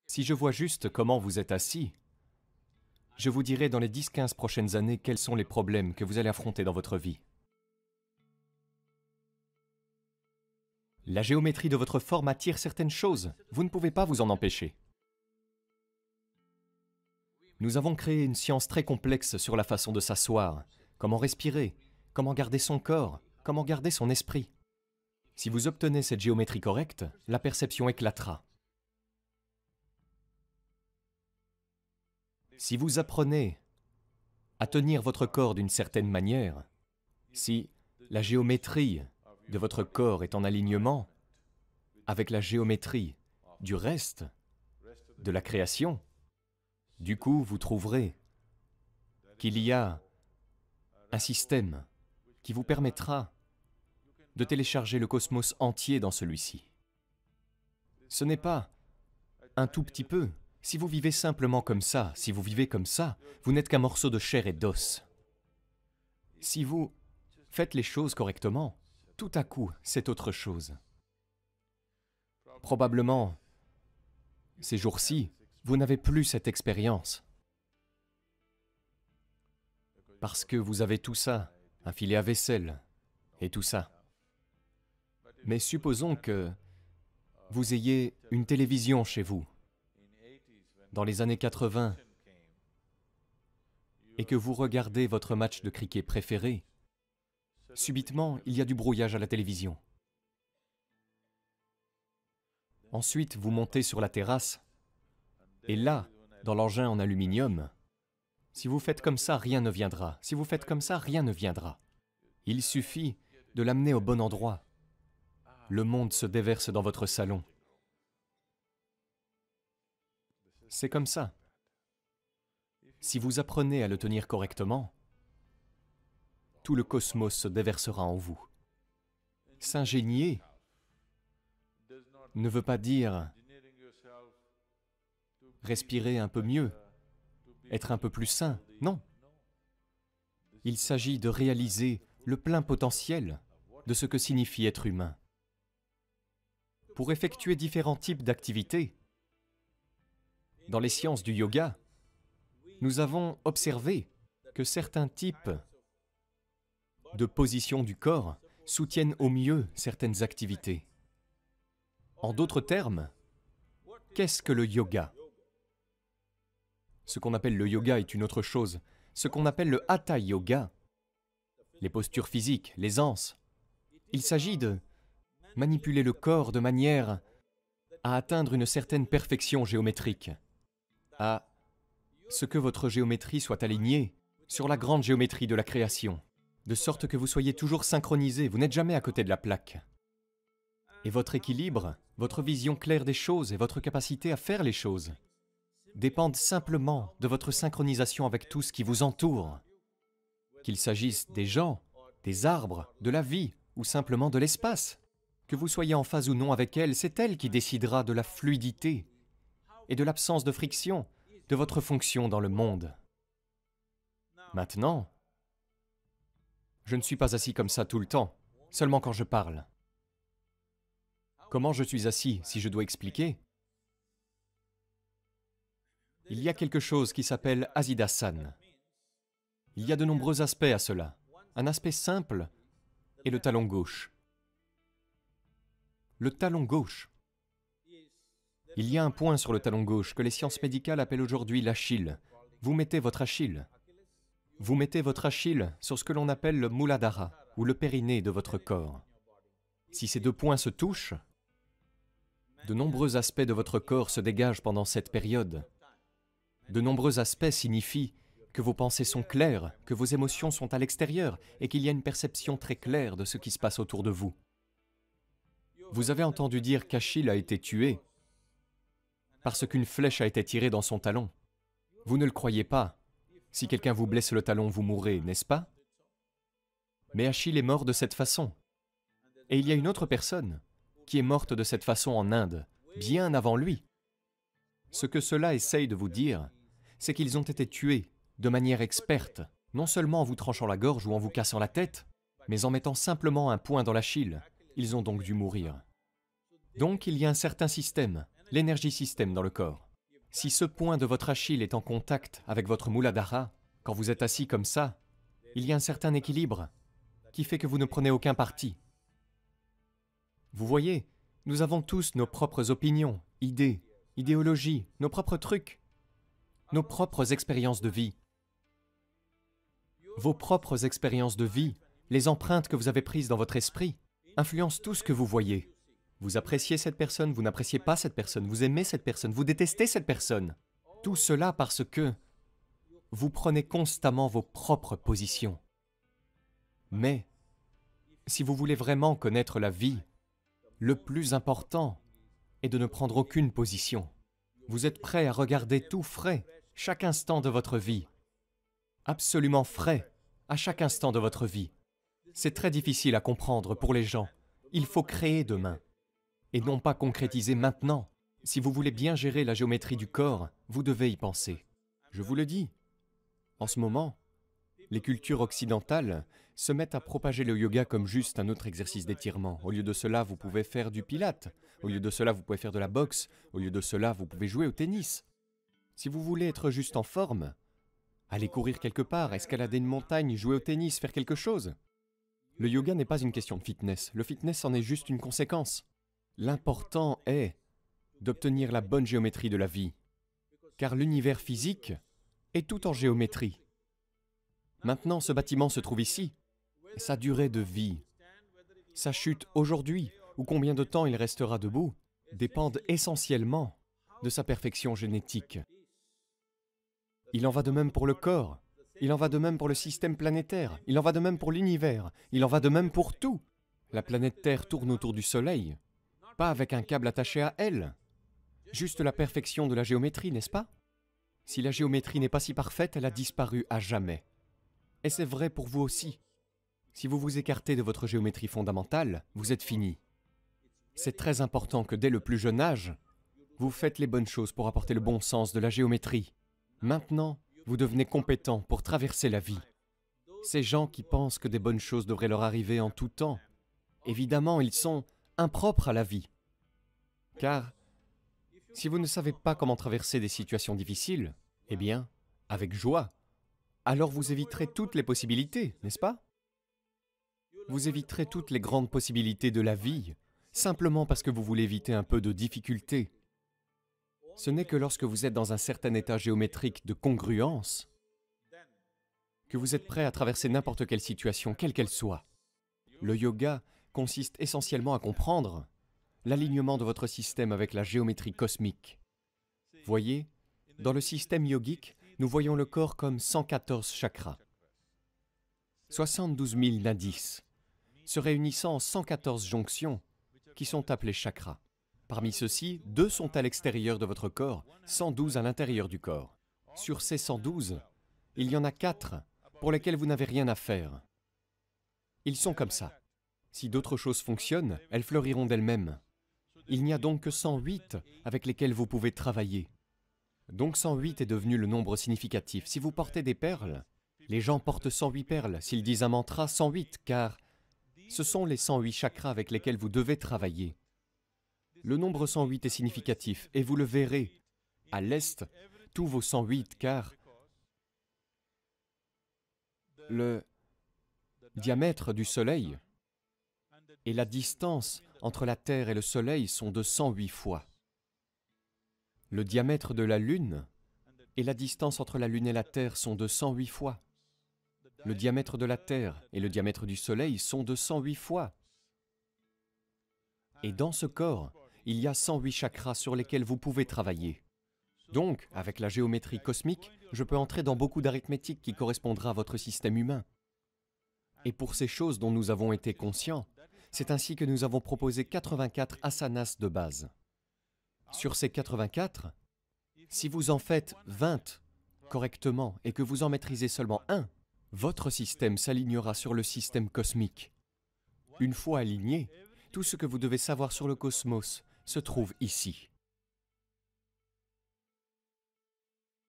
Si je vois juste comment vous êtes assis, je vous dirai dans les 10-15 prochaines années quels sont les problèmes que vous allez affronter dans votre vie. La géométrie de votre forme attire certaines choses. Vous ne pouvez pas vous en empêcher. Nous avons créé une science très complexe sur la façon de s'asseoir, comment respirer, comment garder son corps, comment garder son esprit. Si vous obtenez cette géométrie correcte, la perception éclatera. Si vous apprenez à tenir votre corps d'une certaine manière, si la géométrie de votre corps est en alignement avec la géométrie du reste de la création, du coup, vous trouverez qu'il y a un système qui vous permettra de télécharger le cosmos entier dans celui-ci. Ce n'est pas un tout petit peu. Si vous vivez simplement comme ça, si vous vivez comme ça, vous n'êtes qu'un morceau de chair et d'os. Si vous faites les choses correctement, tout à coup, c'est autre chose. Probablement, ces jours-ci, vous n'avez plus cette expérience. Parce que vous avez tout ça, un filet à vaisselle, et tout ça. Mais supposons que vous ayez une télévision chez vous, dans les années 80, et que vous regardez votre match de cricket préféré, subitement, il y a du brouillage à la télévision. Ensuite, vous montez sur la terrasse, et là, dans l'engin en aluminium, si vous faites comme ça, rien ne viendra. Si vous faites comme ça, rien ne viendra. Il suffit de l'amener au bon endroit. Le monde se déverse dans votre salon. C'est comme ça. Si vous apprenez à le tenir correctement, tout le cosmos se déversera en vous. S'ingénier ne veut pas dire respirer un peu mieux, être un peu plus sain, non. Il s'agit de réaliser le plein potentiel de ce que signifie être humain. Pour effectuer différents types d'activités, dans les sciences du yoga, nous avons observé que certains types de positions du corps soutiennent au mieux certaines activités. En d'autres termes, qu'est-ce que le yoga? Ce qu'on appelle le yoga est une autre chose. Ce qu'on appelle le hatha yoga, les postures physiques, les anses, il s'agit de manipuler le corps de manière à atteindre une certaine perfection géométrique, à ce que votre géométrie soit alignée sur la grande géométrie de la création, de sorte que vous soyez toujours synchronisé, vous n'êtes jamais à côté de la plaque. Et votre équilibre, votre vision claire des choses et votre capacité à faire les choses dépendent simplement de votre synchronisation avec tout ce qui vous entoure, qu'il s'agisse des gens, des arbres, de la vie ou simplement de l'espace. Que vous soyez en phase ou non avec elle, c'est elle qui décidera de la fluidité et de l'absence de friction de votre fonction dans le monde. Maintenant, je ne suis pas assis comme ça tout le temps, seulement quand je parle. Comment je suis assis, si je dois expliquer? Il y a quelque chose qui s'appelle Asidasan. Il y a de nombreux aspects à cela. Un aspect simple est le talon gauche. Le talon gauche. Il y a un point sur le talon gauche que les sciences médicales appellent aujourd'hui l'Achille. Vous mettez votre Achille. Vous mettez votre Achille sur ce que l'on appelle le Muladhara, ou le périnée de votre corps. Si ces deux points se touchent, de nombreux aspects de votre corps se dégagent pendant cette période. De nombreux aspects signifient que vos pensées sont claires, que vos émotions sont à l'extérieur et qu'il y a une perception très claire de ce qui se passe autour de vous. Vous avez entendu dire qu'Achille a été tué parce qu'une flèche a été tirée dans son talon. Vous ne le croyez pas. Si quelqu'un vous blesse le talon, vous mourrez, n'est-ce pas? Mais Achille est mort de cette façon. Et il y a une autre personne qui est morte de cette façon en Inde, bien avant lui. Ce que cela essaye de vous dire, c'est qu'ils ont été tués de manière experte, non seulement en vous tranchant la gorge ou en vous cassant la tête, mais en mettant simplement un point dans l'Achille. Ils ont donc dû mourir. Donc il y a un certain système, l'énergie système dans le corps. Si ce point de votre Achille est en contact avec votre Muladhara, quand vous êtes assis comme ça, il y a un certain équilibre qui fait que vous ne prenez aucun parti. Vous voyez, nous avons tous nos propres opinions, idées, idéologies, nos propres trucs, nos propres expériences de vie. Vos propres expériences de vie, les empreintes que vous avez prises dans votre esprit, influencent tout ce que vous voyez. Vous appréciez cette personne, vous n'appréciez pas cette personne, vous aimez cette personne, vous détestez cette personne. Tout cela parce que vous prenez constamment vos propres positions. Mais, si vous voulez vraiment connaître la vie, le plus important est de ne prendre aucune position. Vous êtes prêt à regarder tout frais, chaque instant de votre vie. Absolument frais, à chaque instant de votre vie. C'est très difficile à comprendre pour les gens. Il faut créer demain, et non pas concrétiser maintenant. Si vous voulez bien gérer la géométrie du corps, vous devez y penser. Je vous le dis, en ce moment, les cultures occidentales se mettent à propager le yoga comme juste un autre exercice d'étirement. Au lieu de cela, vous pouvez faire du pilate. Au lieu de cela, vous pouvez faire de la boxe. Au lieu de cela, vous pouvez jouer au tennis. Si vous voulez être juste en forme, allez courir quelque part, escalader une montagne, jouer au tennis, faire quelque chose. Le yoga n'est pas une question de fitness. Le fitness en est juste une conséquence. L'important est d'obtenir la bonne géométrie de la vie. Car l'univers physique est tout en géométrie. Maintenant, ce bâtiment se trouve ici. Sa durée de vie, sa chute aujourd'hui, ou combien de temps il restera debout, dépendent essentiellement de sa perfection génétique. Il en va de même pour le corps, il en va de même pour le système planétaire, il en va de même pour l'univers, il en va de même pour tout. La planète Terre tourne autour du Soleil, pas avec un câble attaché à elle. Juste la perfection de la géométrie, n'est-ce pas? Si la géométrie n'est pas si parfaite, elle a disparu à jamais. Et c'est vrai pour vous aussi. Si vous vous écartez de votre géométrie fondamentale, vous êtes fini. C'est très important que dès le plus jeune âge, vous faites les bonnes choses pour apporter le bon sens de la géométrie. Maintenant, vous devenez compétent pour traverser la vie. Ces gens qui pensent que des bonnes choses devraient leur arriver en tout temps, évidemment, ils sont impropres à la vie. Car, si vous ne savez pas comment traverser des situations difficiles, eh bien, avec joie, alors vous éviterez toutes les possibilités, n'est-ce pas? Vous éviterez toutes les grandes possibilités de la vie, simplement parce que vous voulez éviter un peu de difficulté. Ce n'est que lorsque vous êtes dans un certain état géométrique de congruence que vous êtes prêt à traverser n'importe quelle situation, quelle qu'elle soit. Le yoga consiste essentiellement à comprendre l'alignement de votre système avec la géométrie cosmique. Voyez, dans le système yogique, nous voyons le corps comme 114 chakras. 72 000 nadis, se réunissant en 114 jonctions, qui sont appelées chakras. Parmi ceux-ci, 2 sont à l'extérieur de votre corps, 112 à l'intérieur du corps. Sur ces 112, il y en a 4 pour lesquels vous n'avez rien à faire. Ils sont comme ça. Si d'autres choses fonctionnent, elles fleuriront d'elles-mêmes. Il n'y a donc que 108 avec lesquels vous pouvez travailler. Donc 108 est devenu le nombre significatif. Si vous portez des perles, les gens portent 108 perles. S'ils disent un mantra, 108, car ce sont les 108 chakras avec lesquels vous devez travailler. Le nombre 108 est significatif, et vous le verrez. À l'Est, tous vos 108, car le diamètre du Soleil et la distance entre la Terre et le Soleil sont de 108 fois. Le diamètre de la Lune et la distance entre la Lune et la Terre sont de 108 fois. Le diamètre de la Terre et le diamètre du Soleil sont de 108 fois. Et dans ce corps, il y a 108 chakras sur lesquels vous pouvez travailler. Donc, avec la géométrie cosmique, je peux entrer dans beaucoup d'arithmétique qui correspondra à votre système humain. Et pour ces choses dont nous avons été conscients, c'est ainsi que nous avons proposé 84 asanas de base. Sur ces 84, si vous en faites 20 correctement et que vous en maîtrisez seulement un, votre système s'alignera sur le système cosmique. Une fois aligné, tout ce que vous devez savoir sur le cosmos se trouve ici.